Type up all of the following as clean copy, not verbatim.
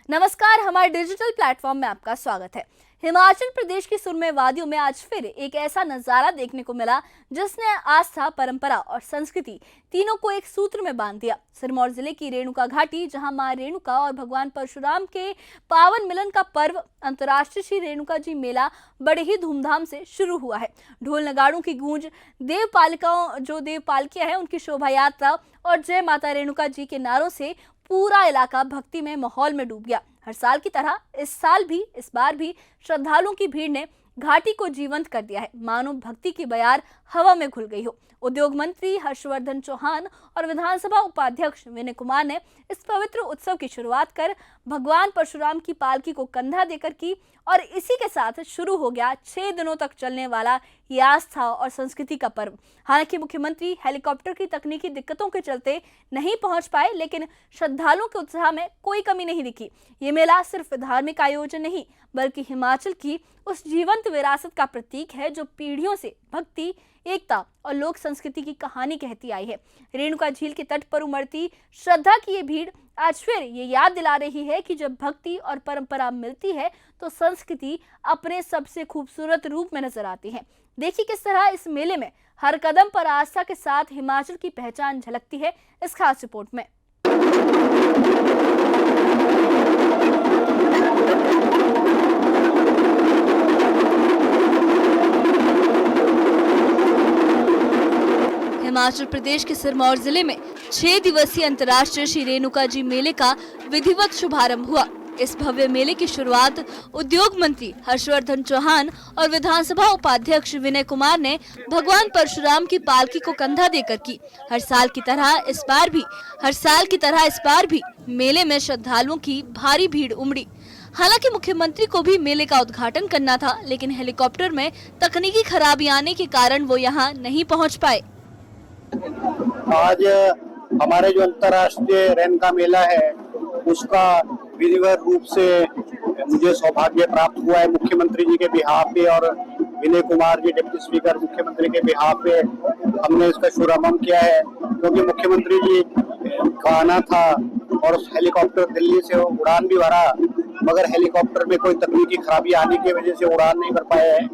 नमस्कार, हमारे digital platform में आपका स्वागत है। हिमाचल प्रदेश की सुरम्य वादियों में आज फिर एक ऐसा नजारा देखने को मिला जिसने आस्था, परंपरा और संस्कृति तीनों को एक सूत्र में बांध दिया। सिरमौर जिले की रेणुका घाटी, जहां मां रेणुका और भगवान परशुराम के पावन मिलन का पर्व अंतर्राष्ट्रीय श्री रेणुका जी मेला बड़े ही धूमधाम से शुरू हुआ है। ढोल नगाड़ों की गूंज, देव पालकियां हैं उनकी शोभा यात्रा और जय माता रेणुका जी के नारों से पूरा इलाका भक्ति में माहौल में डूब गया। हर साल की तरह इस बार भी श्रद्धालुओं की भीड़ ने घाटी को जीवंत कर दिया है, मानो भक्ति की बयार हवा में घुल गई हो। उद्योग मंत्री हर्षवर्धन चौहान और विधानसभा उपाध्यक्ष विनय कुमार ने इस पवित्र उत्सव की शुरुआत कर भगवान परशुराम की पालकी को कंधा देकर की और इसी के साथ शुरू हो गया 6 दिनों तक चलने वाला ये आस्था और संस्कृति का पर्व। हालांकि मुख्यमंत्री हेलीकॉप्टर की तकनीकी दिक्कतों के चलते नहीं पहुंच पाए, लेकिन श्रद्धालुओं के उत्साह में कोई कमी नहीं दिखी। ये मेला सिर्फ धार्मिक आयोजन नहीं बल्कि हिमाचल की उस जीवंत विरासत का प्रतीक है जो पीढ़ियों से भक्ति, एकता और लोक संस्कृति की कहानी कहती आई है। रेणुका झील के तट पर उमड़ती श्रद्धा की ये भीड़ आज फिर ये याद दिला रही है कि जब भक्ति और परंपरा मिलती है तो संस्कृति अपने सबसे खूबसूरत रूप में नजर आती है। देखिए किस तरह इस मेले में हर कदम पर आस्था के साथ हिमाचल की पहचान झलकती है इस खास रिपोर्ट में। हिमाचल प्रदेश के सिरमौर जिले में 6 दिवसीय अंतर्राष्ट्रीय श्री रेणुका जी मेले का विधिवत शुभारंभ हुआ। इस भव्य मेले की शुरुआत उद्योग मंत्री हर्षवर्धन चौहान और विधानसभा उपाध्यक्ष विनय कुमार ने भगवान परशुराम की पालकी को कंधा देकर की। हर साल की तरह इस बार भी मेले में श्रद्धालुओं की भारी भीड़ उमड़ी। हालांकि मुख्यमंत्री को भी मेले का उद्घाटन करना था, लेकिन हेलीकॉप्टर में तकनीकी खराबी आने के कारण वो यहाँ नहीं पहुँच पाए। आज हमारे जो अंतर्राष्ट्रीय रेणुका मेला है उसका विधिवत रूप से मुझे सौभाग्य प्राप्त हुआ है मुख्यमंत्री जी के बिहाफ पे और विनय कुमार जी डिप्टी स्पीकर मुख्यमंत्री के बिहाफ पे हमने इसका शुभारंभ किया है, क्योंकि मुख्यमंत्री जी का आना था और हेलीकॉप्टर दिल्ली से उड़ान भी भरा, मगर हेलीकॉप्टर में कोई तकनीकी खराबी आने की वजह से उड़ान नहीं कर पाए हैं।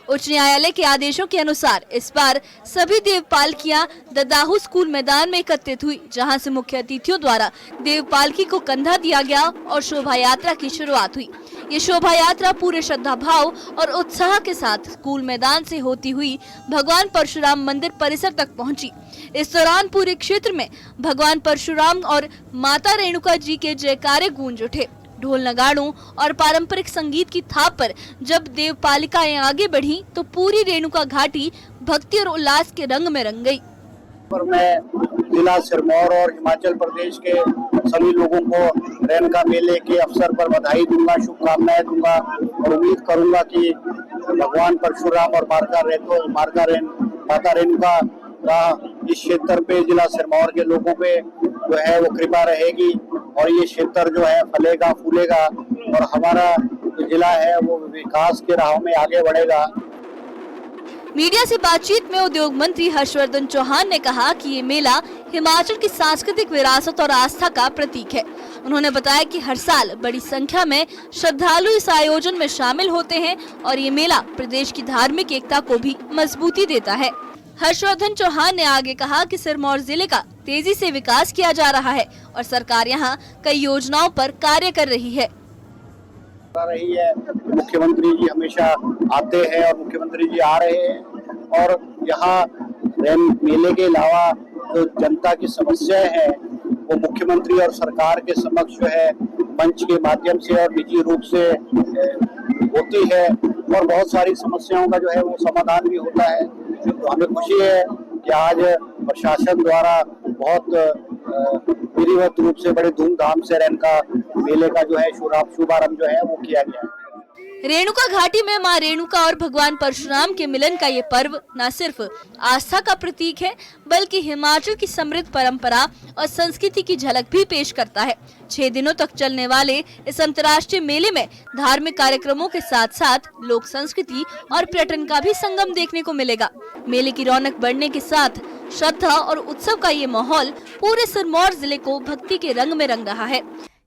उच्च न्यायालय के आदेशों के अनुसार इस बार सभी देव पालकियां ददाहू स्कूल मैदान में एकत्रित हुई, जहां से मुख्य अतिथियों द्वारा देव पालकी को कंधा दिया गया और शोभा यात्रा की शुरुआत हुई। ये शोभा यात्रा पूरे श्रद्धा भाव और उत्साह के साथ स्कूल मैदान से होती हुई भगवान परशुराम मंदिर परिसर तक पहुंची। इस दौरान पूरे क्षेत्र में भगवान परशुराम और माता रेणुका जी के जयकारे गूंज उठे। ढोल नगाड़ों और पारंपरिक संगीत की थाप पर जब देव पालिकाएं आगे बढ़ी तो पूरी रेणुका घाटी भक्ति और उल्लास के रंग में रंग गई। पर मैं जिला सिरमौर और हिमाचल प्रदेश के सभी लोगों को रेणुका मेले के अवसर पर बधाई दूंगा, शुभकामनाएं दूंगा और उम्मीद करूंगा कि भगवान परशुराम और माता रेणुका का इस क्षेत्र पे जिला सिरमौर के लोगों पे जो है वो कृपा रहेगी और ये क्षेत्र जो है फलेगा फूलेगा और हमारा जो जिला है वो विकास के राह में आगे बढ़ेगा। मीडिया से बातचीत में उद्योग मंत्री हर्षवर्धन चौहान ने कहा कि ये मेला हिमाचल की सांस्कृतिक विरासत और आस्था का प्रतीक है। उन्होंने बताया कि हर साल बड़ी संख्या में श्रद्धालु इस आयोजन में शामिल होते हैं और ये मेला प्रदेश की धार्मिक एकता को भी मजबूती देता है। हर्षवर्धन चौहान ने आगे कहा कि सिरमौर जिले का तेजी से विकास किया जा रहा है और सरकार यहाँ कई योजनाओं पर कार्य कर रही है। मुख्यमंत्री जी हमेशा आते हैं और मुख्यमंत्री जी आ रहे हैं और यहाँ मेले के अलावा जो जनता की समस्याएं हैं वो मुख्यमंत्री और सरकार के समक्ष जो है मंच के माध्यम से और निजी रूप से होती है और बहुत सारी समस्याओं का जो है वो समाधान भी होता है। तो हमें खुशी है कि आज प्रशासन द्वारा बहुत विधिवत रूप से बड़े धूमधाम से रेणुका मेले का जो है शुभारंभ जो है वो किया गया है। रेणुका घाटी में मां रेणुका और भगवान परशुराम के मिलन का ये पर्व न सिर्फ आस्था का प्रतीक है बल्कि हिमाचल की समृद्ध परंपरा और संस्कृति की झलक भी पेश करता है। 6 दिनों तक चलने वाले इस अंतर्राष्ट्रीय मेले में धार्मिक कार्यक्रमों के साथ साथ लोक संस्कृति और पर्यटन का भी संगम देखने को मिलेगा। मेले की रौनक बढ़ने के साथ श्रद्धा और उत्सव का ये माहौल पूरे सिरमौर जिले को भक्ति के रंग में रंग रहा है।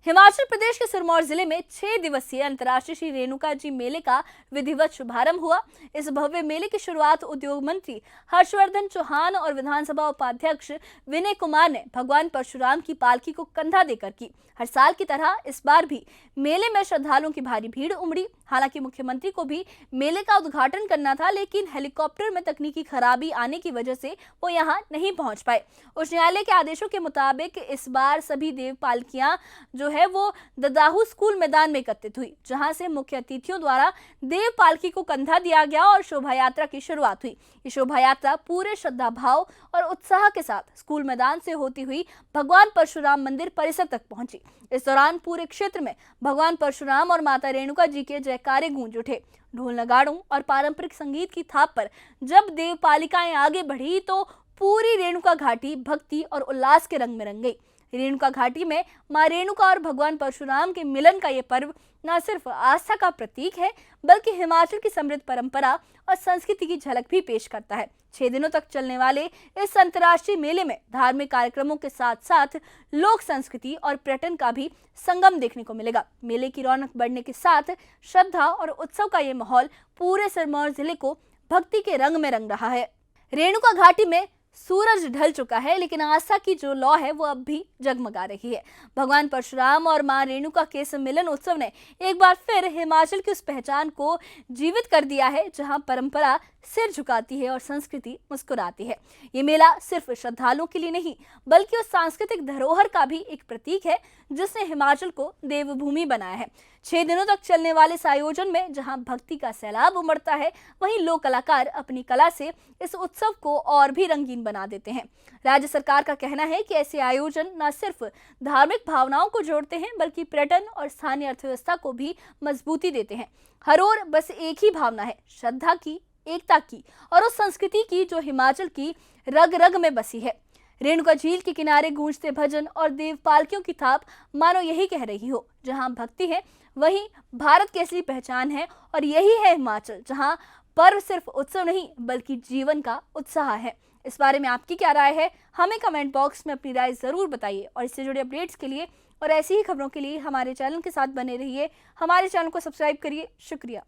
हिमाचल प्रदेश के सिरमौर जिले में 6 दिवसीय अंतर्राष्ट्रीय श्री रेणुका जी मेले का विधिवत शुभारंभ हुआ। इस भव्य मेले की शुरुआत उद्योग मंत्री हर्षवर्धन चौहान और विधानसभा उपाध्यक्ष विनय कुमार ने भगवान परशुराम की पालकी को कंधा देकर की। हर साल की तरह इस बार भी मेले में श्रद्धालुओं की भारी भीड़ उमड़ी। हालांकि मुख्यमंत्री को भी मेले का उद्घाटन करना था, लेकिन हेलीकॉप्टर में तकनीकी खराबी आने की वजह से वो यहां नहीं पहुंच पाए। उच्च न्यायालय के आदेशों के मुताबिक इस बार सभी देव पालकियां जो है वो ददाहू स्कूल मैदान में एकत्रित हुई, जहां से मुख्य अतिथियों द्वारा देव पालकी को कंधा दिया गया और शोभा यात्रा की शुरुआत हुई। ये शोभा यात्रा पूरे श्रद्धा भाव और उत्साह के साथ स्कूल मैदान से होती हुई भगवान परशुराम मंदिर परिसर तक पहुंची। इस दौरान पूरे क्षेत्र में भगवान परशुराम और माता रेणुका जी के जयकारे गूंज उठे। ढोल नगाड़ों और पारंपरिक संगीत की थाप पर जब देव पालिकाएं आगे बढ़ी तो पूरी रेणुका घाटी भक्ति और उल्लास के रंग में रंग गई। रेणुका घाटी में मां रेणुका और भगवान परशुराम के मिलन का ये पर्व न सिर्फ आस्था का प्रतीक है, बल्कि हिमाचल की समृद्ध परंपरा और संस्कृति की झलक भी पेश करता है। 6 दिनों तक चलने वाले इस अंतर्राष्ट्रीय मेले में धार्मिक कार्यक्रमों के साथ साथ लोक संस्कृति और पर्यटन का भी संगम देखने को मिलेगा। मेले की रौनक बढ़ने के साथ श्रद्धा और उत्सव का ये माहौल पूरे सिरमौर जिले को भक्ति के रंग में रंग रहा है। रेणुका घाटी में सूरज ढल चुका है, लेकिन आस्था की जो लौ है वो अब भी जगमगा रही है। भगवान परशुराम और मां रेणुका के इस मिलन उत्सव ने एक बार फिर हिमाचल की उस पहचान को जीवित कर दिया है, जहां परंपरा सिर झुकाती है और संस्कृति मुस्कुराती है। ये मेला सिर्फ श्रद्धालुओं के लिए नहीं, बल्कि उस सांस्कृतिक धरोहर का भी एक प्रतीक है जिसने हिमाचल को देवभूमि बनाया है। 6 दिनों तक चलने वाले इस आयोजन में जहां भक्ति का सैलाब उमड़ता है, वहीं लोक कलाकार अपनी कला से इस उत्सव को और भी रंगीन बना देते हैं। राज्य सरकार का कहना है कि ऐसे आयोजन न सिर्फ धार्मिक भावनाओं को जोड़ते हैं, बल्कि पर्यटन और स्थानीय अर्थव्यवस्था को भी मजबूती देते हैं। हर ओर बस एक ही भावना है, श्रद्धा की, एकता की और उस संस्कृति की जो हिमाचल की रग रग में बसी है। रेणुका झील के किनारे गूंजते भजन और देव पालकियों की थाप मानो यही कह रही हो, जहां भक्ति है वहीं भारत की असली पहचान है। और यही है हिमाचल, जहां पर्व सिर्फ उत्सव नहीं बल्कि जीवन का उत्साह है। इस बारे में आपकी क्या राय है, हमें कमेंट बॉक्स में अपनी राय जरूर बताइए। और इससे जुड़े अपडेट्स के लिए और ऐसी ही खबरों के लिए हमारे चैनल के साथ बने रहिए। हमारे चैनल को सब्सक्राइब करिए। शुक्रिया।